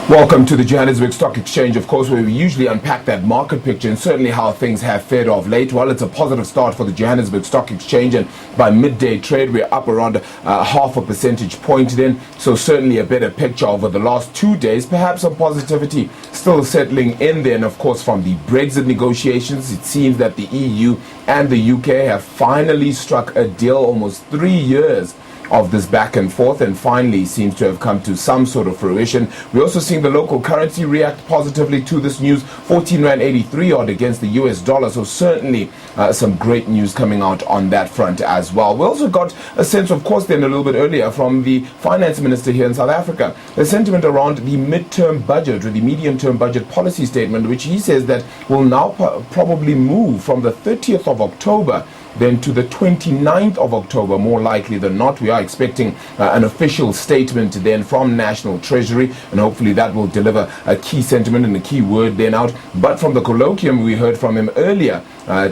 Welcome to the Johannesburg Stock Exchange, of course, where we usually unpack that market picture and certainly how things have fared of late. Well, it's a positive start for the Johannesburg Stock Exchange, and by midday trade, we're up around half a percentage point then. So certainly a better picture over the last 2 days, perhaps some positivity still settling in there. And of course, from the Brexit negotiations, it seems that the EU and the UK have finally struck a deal almost 3 years of this back and forth, and finally seems to have come to some sort of fruition. We're also seeing the local currency react positively to this news, 14 Rand 83 odd against the US dollar, so certainly some great news coming out on that front as well. We also got a sense, of course, then a little bit earlier from the finance minister here in South Africa, the sentiment around the midterm budget or the medium-term budget policy statement, which he says that will now probably move from the 30th of October then to the 29th of October, more likely than not. We are expecting an official statement then from National Treasury, and hopefully that will deliver a key sentiment and a key word then out. But from the colloquium we heard from him earlier,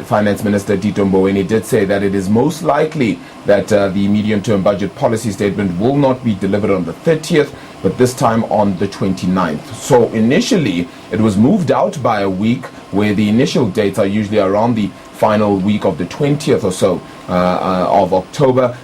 Finance Minister Tito Mboweni did say that it is most likely that the medium-term budget policy statement will not be delivered on the 30th, but this time on the 29th. So initially, it was moved out by a week, where the initial dates are usually around the final week of the 20th or so of October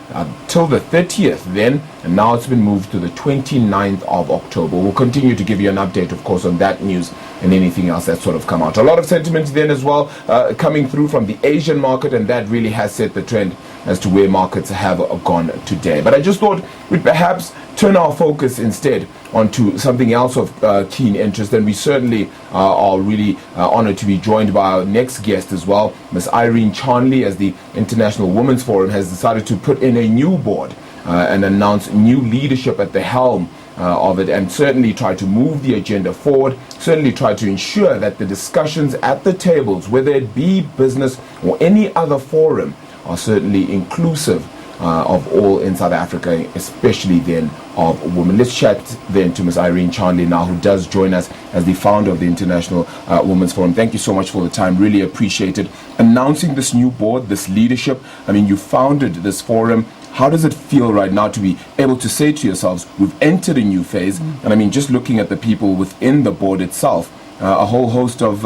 till the 30th then, and now it's been moved to the 29th of October. We'll continue to give you an update, of course, on that news and anything else that's sort of come out. A lot of sentiment then as well coming through from the Asian market, and that really has set the trend as to where markets have gone today. But I just thought we'd perhaps turn our focus instead onto something else of keen interest, and we certainly are really honored to be joined by our next guest as well. Ms. Irene Charnley, as the International Women's Forum has decided to put in a new board and announce new leadership at the helm of it, and certainly try to move the agenda forward, certainly try to ensure that the discussions at the tables, whether it be business or any other forum, are certainly inclusive of all in South Africa, especially then of women. Let's chat then to Ms. Irene Charnley now, who does join us as the founder of the International Women's Forum. Thank you so much for the time, really appreciate it. Announcing this new board, this leadership, I mean, you founded this forum. How does it feel right now to be able to say to yourselves, we've entered a new phase? And I mean, just looking at the people within the board itself, a whole host of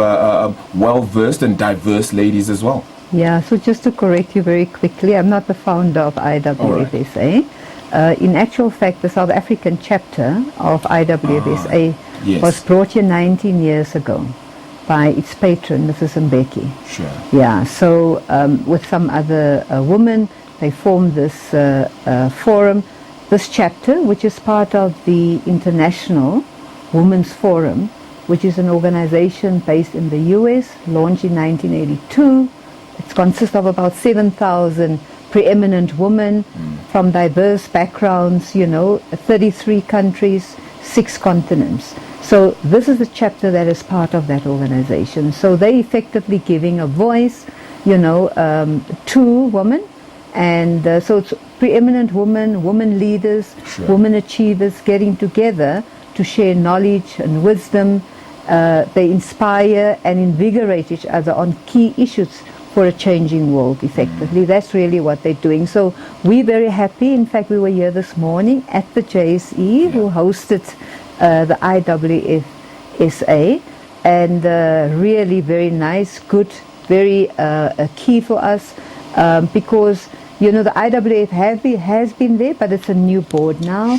well-versed and diverse ladies as well. Yeah, so just to correct you very quickly, I'm not the founder of IWFSA. In actual fact, the South African chapter of IWFSA was brought here 19 years ago by its patron, Mrs. Mbeki. Sure. Yeah, so with some other women, they formed this forum, this chapter, which is part of the International Women's Forum, which is an organization based in the US, launched in 1982. It consists of about 7,000 preeminent women from diverse backgrounds, 33 countries, 6 continents. So this is a chapter that is part of that organization. So they're effectively giving a voice, to women. And so it's preeminent women, women leaders, women achievers getting together to share knowledge and wisdom. They inspire and invigorate each other on key issues for a changing world, effectively. That's really what they're doing. So we're very happy. In fact, we were here this morning at the JSE, who hosted the IWFSA, and really very nice, good, very key for us, because the IWF has been there, but it's a new board now.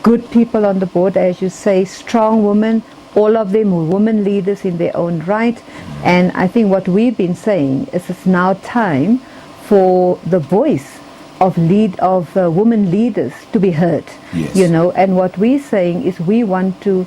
Good people on the board, as you say, strong women. All of them were women leaders in their own right. And I think what we've been saying is it's now time for the voice of women leaders to be heard. And what we're saying is we want to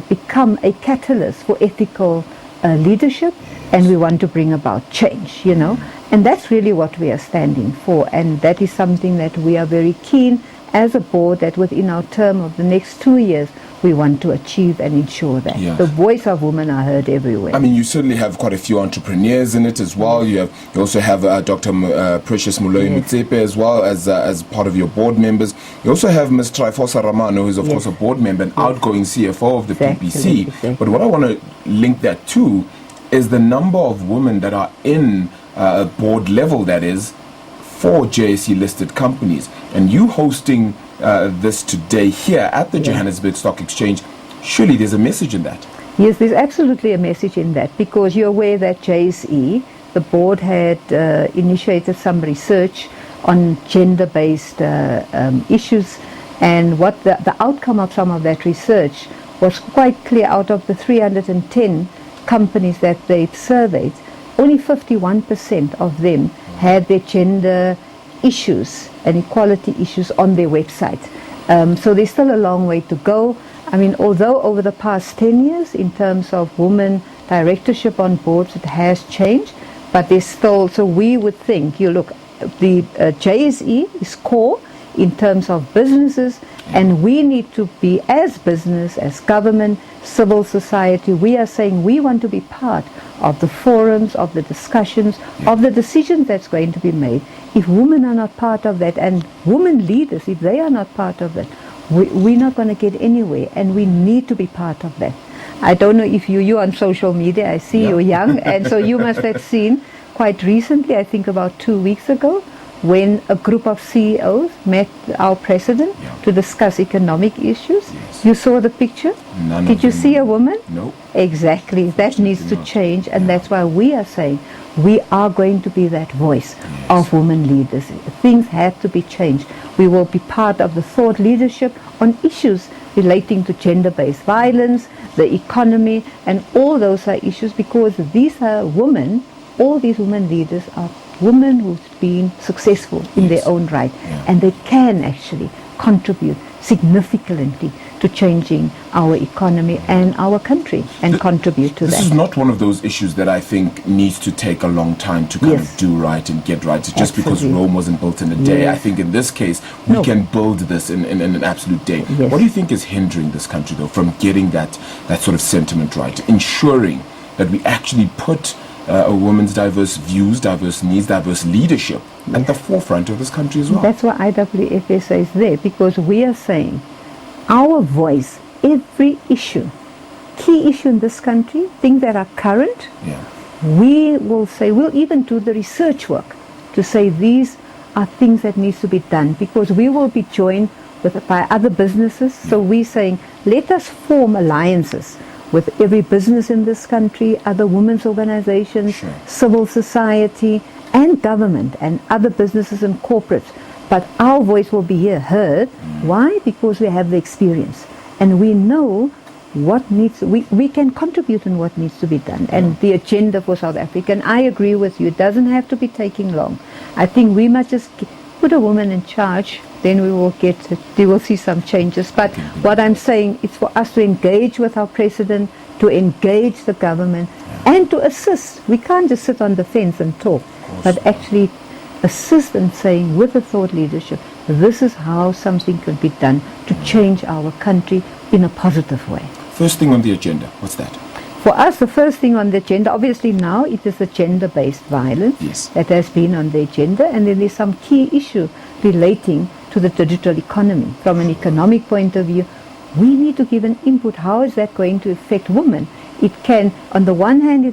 become a catalyst for ethical leadership, and we want to bring about change, And that's really what we are standing for. And that is something that we are very keen as a board that within our term of the next 2 years, we want to achieve and ensure that the voice of women are heard everywhere. I mean, you certainly have quite a few entrepreneurs in it as well. You also have Dr. Precious Moloi Mutsepe as well as part of your board members. You also have Ms. Trifosa Ramano, who's of course a board member and outgoing CFO of the PPC. But what I want to link that to is the number of women that are in board level, that is, for JSE listed companies. And you hosting this today here at the Johannesburg Stock Exchange Surely there's a message in that. Yes, there's absolutely a message in that, because you're aware that JSE, the board, had initiated some research on gender-based issues, and what the outcome of some of that research was quite clear. Out of the 310 companies that they've surveyed, only 51% of them had their gender issues and equality issues on their website. So there's still a long way to go. I mean, although over the past 10 years, in terms of women directorship on boards, it has changed, but there's still, so we would think, you look, the JSE is core in terms of businesses, and we need to be, as business, as government, civil society, we are saying we want to be part of the forums, of the discussions, of the decisions that's going to be made. If women are not part of that, and women leaders, if they are not part of that, we're not going to get anywhere, and we need to be part of that. I don't know if you're on social media, I see you're young, and so you must have seen quite recently, I think about 2 weeks ago, when a group of CEOs met our president to discuss economic issues. Yes. You saw the picture? None Did of you them. see a woman? No. Exactly. That needs to change, and that's why we are saying we are going to be that voice of women leaders. Things have to be changed. We will be part of the thought leadership on issues relating to gender-based violence, the economy, and all those are issues, because these are women, all these women leaders are women who've been successful in their own right, and they can actually contribute significantly to changing our economy and our country, and contribute to This that. is not one of those issues that I think needs to take a long time to kind of do right and get right. It's just because Absolutely. Rome wasn't built in a day. Yes. I think in this case, we No. can build this in an absolute day. Yes. What do you think is hindering this country, though, from getting that sort of sentiment right, ensuring that we actually put a woman's diverse views, diverse needs, diverse leadership at the forefront of this country as well? That's why IWFSA is there, because we are saying our voice, every issue, key issue in this country, things that are current, Yeah. we will say, we'll even do the research work to say these are things that needs to be done, because we will be joined by other businesses. So we're saying, let us form alliances with every business in this country, other women's organizations, Sure. civil society, and government, and other businesses and corporates. But our voice will be heard. Why? Because we have the experience, and we know what needs, we can contribute in what needs to be done, and the agenda for South Africa. And I agree with you, it doesn't have to be taking long. I think we must just put a woman in charge, then we will see some changes. But what I'm saying is for us to engage with our president, to engage the government, and to assist. We can't just sit on the fence and talk, but actually assist in saying, with the thought leadership, this is how something could be done to change our country in a positive way. First thing on the agenda, what's that? For us, the first thing on the agenda, obviously now it is the gender-based violence Yes. that has been on the agenda, and then there's some key issue relating to the digital economy. From an economic point of view, we need to give an input. How is that going to affect women? It can, on the one hand,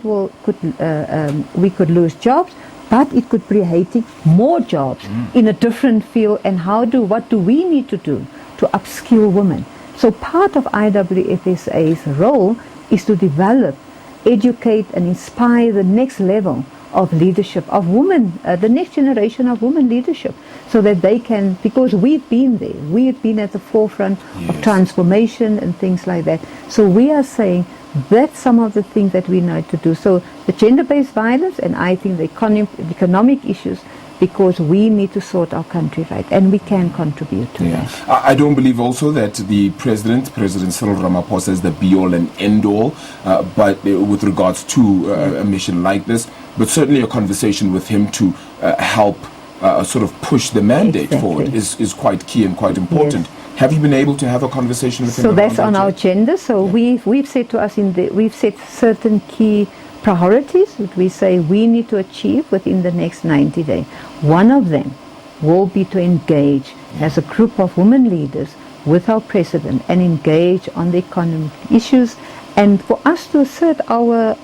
we could lose jobs, but it could be creating more jobs in a different field. And what do we need to do to upskill women? So part of IWFSA's role is to develop, educate, and inspire the next level of leadership of women, the next generation of women leadership, so that they can, because we've been there, we've been at the forefront of transformation and things like that. So we are saying that's some of the things that we need to do. So the gender-based violence, and I think the economic issues, because we need to sort our country right, and we can contribute to that. I don't believe also that the President Cyril Ramaphosa, is the be-all and end-all, but with regards to a mission like this, but certainly a conversation with him to help sort of push the mandate forward is quite key and quite important. Have you been able to have a conversation with him? So that's on our agenda. So we've said to us we've set certain key priorities that we say we need to achieve within the next 90 days. One of them will be to engage as a group of women leaders with our president and engage on the economic issues, and for us to assert our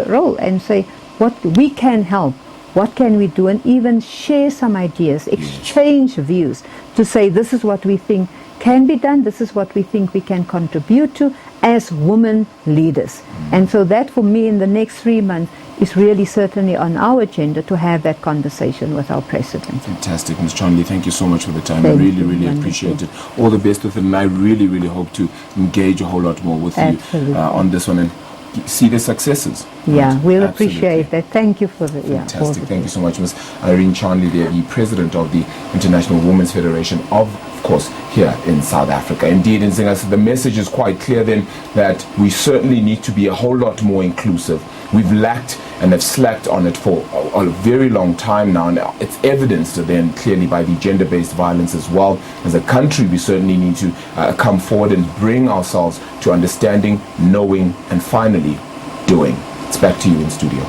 role and say what we can help what can we do, and even share some ideas, exchange views to say this is what we think can be done, this is what we think we can contribute to as women leaders. And so that for me in the next 3 months is really certainly on our agenda to have that conversation with our president. Fantastic. Ms. Charnley, thank you so much for the time. Thank I really, you, really wonderful. appreciate it. All the best with it, and I really, really hope to engage a whole lot more with Absolutely. you on this one and see the successes. Yeah, Right? we'll Absolutely. appreciate that. Thank you for the all Fantastic. the Thank you best. so much, Ms. Irene Charnley, the president of the International Women's Federation of course, here in South Africa. Indeed, in Zingas, the message is quite clear then that we certainly need to be a whole lot more inclusive. We've lacked and have slacked on it for a very long time now, and it's evidenced then clearly by the gender-based violence as well. As a country, we certainly need to come forward and bring ourselves to understanding, knowing, and finally doing. It's back to you in studio.